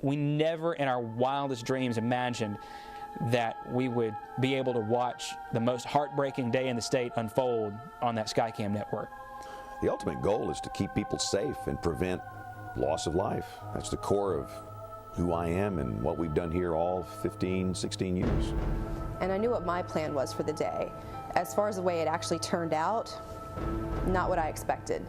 We never in our wildest dreams imagined that we would be able to watch the most heartbreaking day in the state unfold on that Skycam network. The ultimate goal is to keep people safe and prevent loss of life. That's the core of who I am and what we've done here all 15, 16 years. And I knew what my plan was for the day. As far as the way it actually turned out, not what I expected.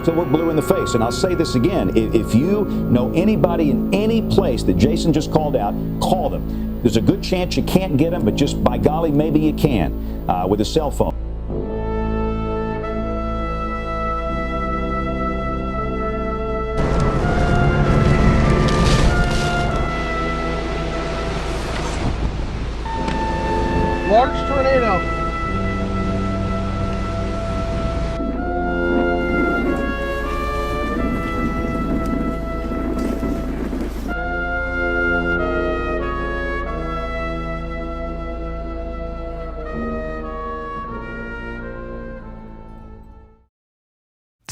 So we're blue in the face, and I'll say this again, if you know anybody in any place that Jason just called out, call them. There's a good chance you can't get them, but just by golly, maybe you can with a cell phone. Large tornado.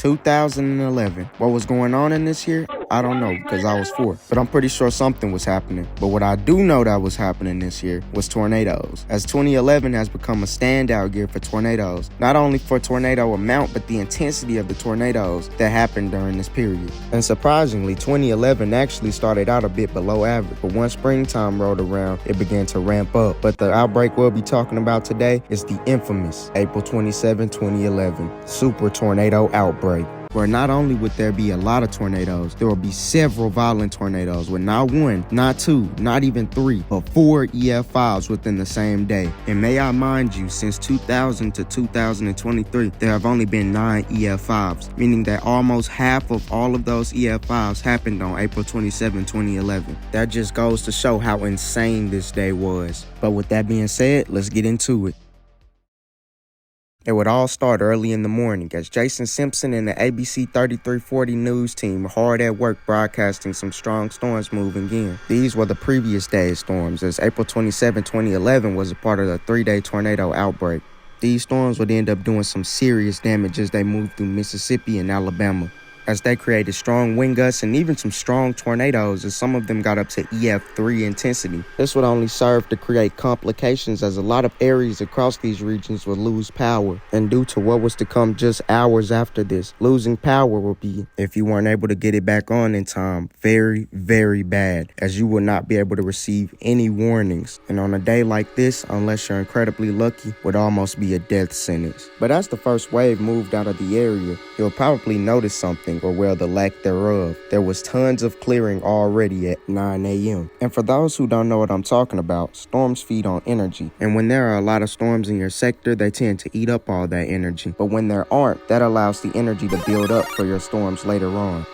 2011. What was going on in this year? I don't know, because I was 4. But I'm pretty sure something was happening. But what I do know that was happening this year was tornadoes, as 2011 has become a standout year for tornadoes. Not only for tornado amount, but the intensity of the tornadoes that happened during this period. And surprisingly, 2011 actually started out a bit below average, but once springtime rolled around, it began to ramp up. But the outbreak we'll be talking about today is the infamous April 27, 2011 super tornado outbreak, where not only would there be a lot of tornadoes, there will be several violent tornadoes with not 1, not 2, not even 3, but 4 EF5s within the same day. And may I mind you, since 2000 to 2023, there have only been 9 EF5s, meaning that almost half of all of those EF5s happened on April 27, 2011. That just goes to show how insane this day was. But with that being said, let's get into it. It would all start early in the morning as Jason Simpson and the ABC 3340 news team were hard at work broadcasting some strong storms moving in. These were the previous day's storms, as April 27, 2011 was a part of the 3-day tornado outbreak. These storms would end up doing some serious damage as they moved through Mississippi and Alabama, as they created strong wind gusts and even some strong tornadoes, as some of them got up to EF3 intensity. This would only serve to create complications, as a lot of areas across these regions would lose power. And due to what was to come just hours after this, losing power would be, if you weren't able to get it back on in time, very, very bad, as you would not be able to receive any warnings. And on a day like this, unless you're incredibly lucky, would almost be a death sentence. But as the first wave moved out of the area, you'll probably notice something, or well, the lack thereof. There was tons of clearing already at 9 a.m. And for those who don't know what I'm talking about, storms feed on energy. And when there are a lot of storms in your sector, they tend to eat up all that energy. But when there aren't, that allows the energy to build up for your storms later on.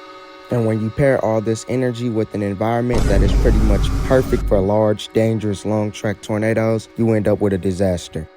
And when you pair all this energy with an environment that is pretty much perfect for large, dangerous, long-track tornadoes, you end up with a disaster.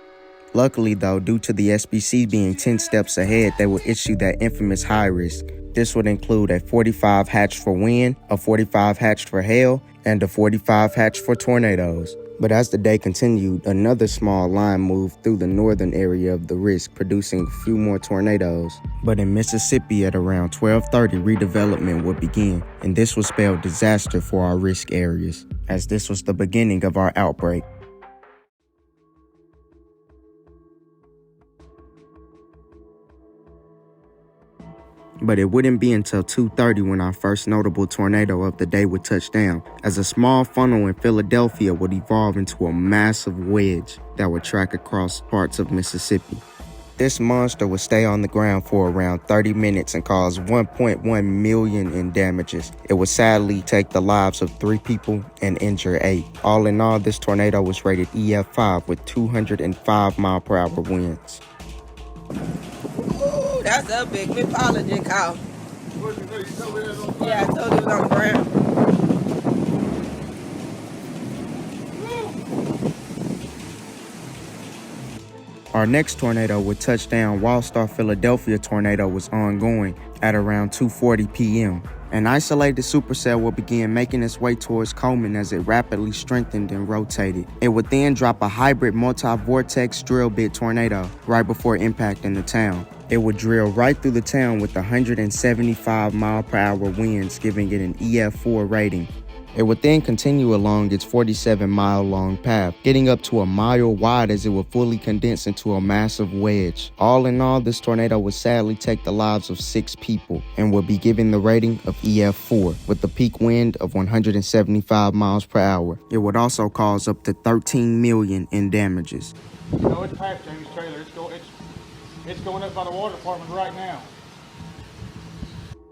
Luckily though, due to the SBC being 10 steps ahead, they will issue that infamous high risk. This would include a 45 hatched for wind, a 45 hatched for hail, and a 45 hatched for tornadoes. But as the day continued, another small line moved through the northern area of the risk, producing a few more tornadoes. But in Mississippi at around 12:30, redevelopment would begin, and this would spell disaster for our risk areas, as this was the beginning of our outbreak. But it wouldn't be until 2:30 when our first notable tornado of the day would touch down, as a small funnel in Philadelphia would evolve into a massive wedge that would track across parts of Mississippi. This monster would stay on the ground for around 30 minutes and cause 1.1 million in damages. It would sadly take the lives of 3 people and injure 8. All in all, this tornado was rated EF5 with 205 mile-per-hour winds. Ooh, that's a big mythology cow. Yeah, I told you it was on the ground. Our next tornado would touch down whilst our Philadelphia tornado was ongoing at around 2:40 p.m. An isolated supercell would begin making its way towards Coleman as it rapidly strengthened and rotated. It would then drop a hybrid multi-vortex drill bit tornado right before impacting the town. It would drill right through the town with 175 mile per hour winds, giving it an EF4 rating. It would then continue along its 47-mile-long path, getting up to a mile wide as it would fully condense into a massive wedge. All in all, this tornado would sadly take the lives of 6 people and would be given the rating of EF4 with the peak wind of 175 miles per hour. It would also cause up to $13 million in damages. No, it's past James Taylor. It's going up by the water department right now.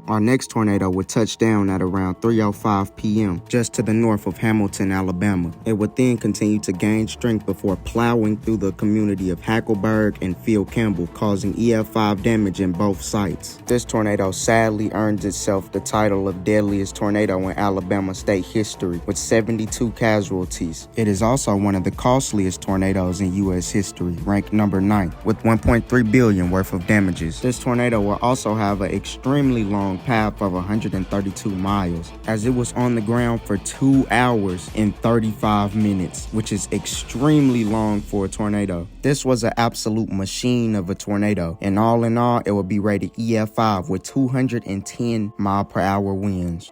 Our next tornado would touch down at around 3:05 p.m. just to the north of Hamilton, Alabama. It would then continue to gain strength before plowing through the community of Hackleburg and Field Campbell, causing EF5 damage in both sites. This tornado sadly earns itself the title of deadliest tornado in Alabama state history, with 72 casualties. It is also one of the costliest tornadoes in U.S. history, ranked number 9, with $1.3 billion worth of damages. This tornado will also have an extremely long path of 132 miles, as it was on the ground for 2 hours and 35 minutes, which is extremely long for a tornado. This was an absolute machine of a tornado, and all in all, it would be rated EF5 with 210 mile per hour winds.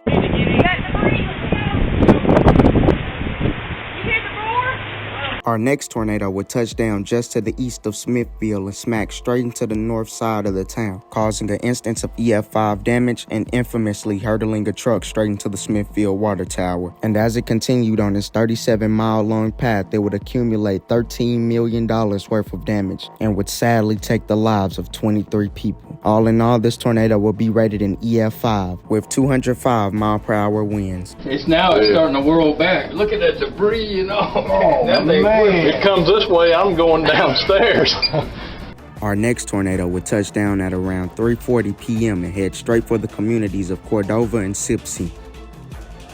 Our next tornado would touch down just to the east of Smithfield and smack straight into the north side of the town, causing an instance of EF5 damage and infamously hurtling a truck straight into the Smithfield water tower. And as it continued on its 37-mile-long path, it would accumulate $13 million worth of damage and would sadly take the lives of 23 people. All in all, this tornado will be rated an EF5 with 205 mile per hour winds. It's starting to whirl back. Look at that debris, you know. Oh, man. It comes this way, I'm going downstairs. Our next tornado would touch down at around 3:40 p.m. and head straight for the communities of Cordova and Sipsey.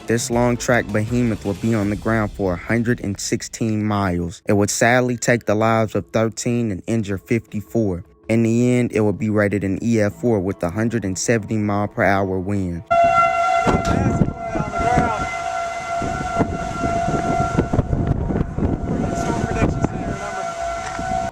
This long track behemoth would be on the ground for 116 miles. It would sadly take the lives of 13 and injure 54. In the end, it would be rated an EF4 with 170 mile per hour wind.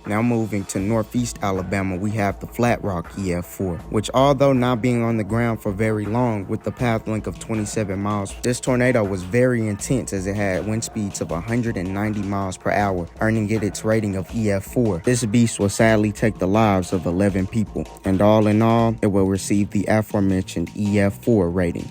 Now moving to northeast Alabama, we have the Flat Rock EF4, which although not being on the ground for very long with the path length of 27 miles, this tornado was very intense as it had wind speeds of 190 miles per hour, earning it its rating of EF4. This beast will sadly take the lives of 11 people, and all in all, it will receive the aforementioned EF4 rating.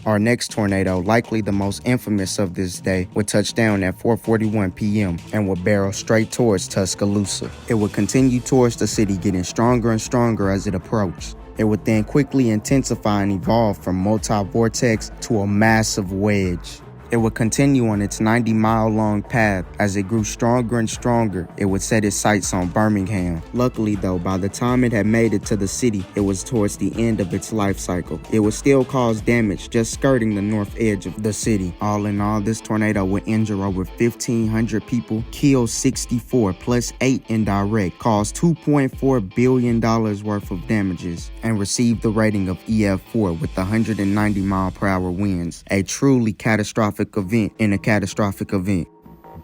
Our next tornado, likely the most infamous of this day, would touch down at 4:41 p.m. and would barrel straight towards Tuscaloosa. It would continue towards the city, getting stronger and stronger as it approached. It would then quickly intensify and evolve from multi-vortex to a massive wedge. It would continue on its 90-mile-long path. As it grew stronger and stronger, it would set its sights on Birmingham. Luckily, though, by the time it had made it to the city, it was towards the end of its life cycle. It would still cause damage just skirting the north edge of the city. All in all, this tornado would injure over 1,500 people, kill 64 plus 8 indirect, cause $2.4 billion worth of damages, and receive the rating of EF4 with 190 mile per hour winds. A truly catastrophic event in a catastrophic event.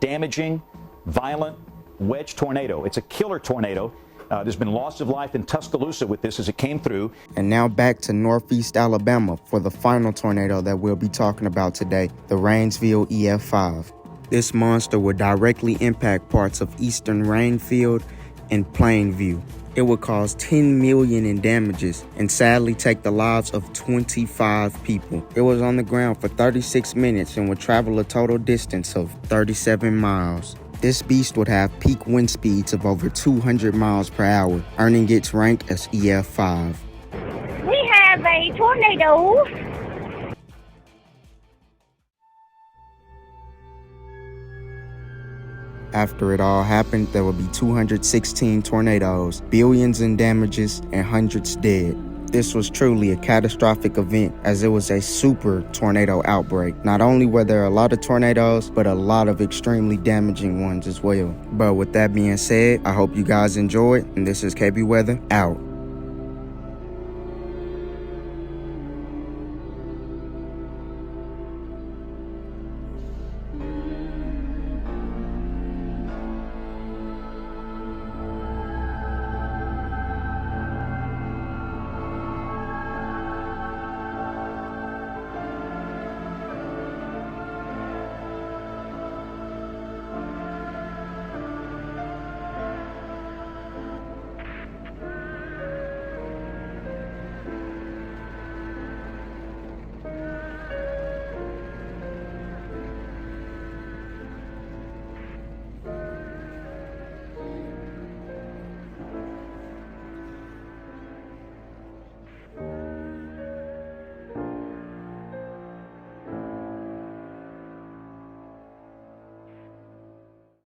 Damaging, violent wedge tornado. It's a killer tornado. There's been loss of life in Tuscaloosa with this as it came through. And now back to northeast Alabama for the final tornado that we'll be talking about today, the Rainsville EF5. This monster would directly impact parts of eastern Rainfield and Plainview. It would cause $10 million in damages and sadly take the lives of 25 people. It was on the ground for 36 minutes and would travel a total distance of 37 miles. This beast would have peak wind speeds of over 200 miles per hour, earning its rank as EF5. We have a tornado. After it all happened, there would be 216 tornadoes, billions in damages, and hundreds dead. This was truly a catastrophic event as it was a super tornado outbreak. Not only were there a lot of tornadoes, but a lot of extremely damaging ones as well. But with that being said, I hope you guys enjoyed, and this is KB Weather, out.